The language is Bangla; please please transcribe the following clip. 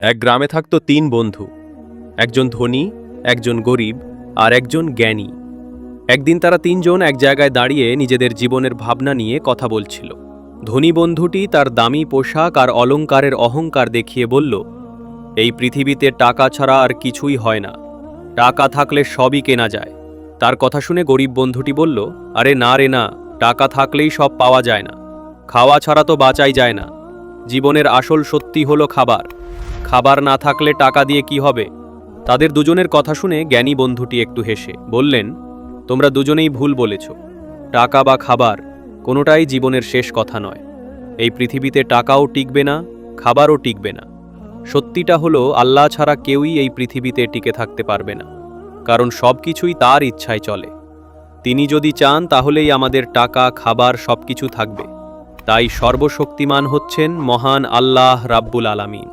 এক গ্রামে থাকত তিন বন্ধু, একজন ধনী, একজন গরিব আর একজন জ্ঞানী। একদিন তারা তিনজন এক জায়গায় দাঁড়িয়ে নিজেদের জীবনের ভাবনা নিয়ে কথা বলছিল। ধনী বন্ধুটি তার দামি পোশাক আর অলংকারের অহংকার দেখিয়ে বলল, এই পৃথিবীতে টাকা ছাড়া আর কিছুই হয় না, টাকা থাকলে সবই কেনা যায়। তার কথা শুনে গরিব বন্ধুটি বলল, আরে না রে না, টাকা থাকলেই সব পাওয়া যায় না, খাওয়া ছাড়া তো বাঁচাই যায় না। জীবনের আসল সত্যি হলো খাবার, খাবার না থাকলে টাকা দিয়ে কি হবে? তাদের দুজনের কথা শুনে জ্ঞানী বন্ধুটি একটু হেসে বললেন, তোমরা দুজনেই ভুল বলেছ, টাকা বা খাবার কোনোটাই জীবনের শেষ কথা নয়। এই পৃথিবীতে টাকাও টিকবে না, খাবারও টিকবে না। সত্যিটা হলো আল্লাহ ছাড়া কেউই এই পৃথিবীতে টিকে থাকতে পারবে না, কারণ সব কিছুই তার ইচ্ছায় চলে। তিনি যদি চান তাহলেই আমাদের টাকা, খাবার সবকিছু থাকবে। তাই সর্বশক্তিমান হচ্ছেন মহান আল্লাহ রাব্বুল আলামিন।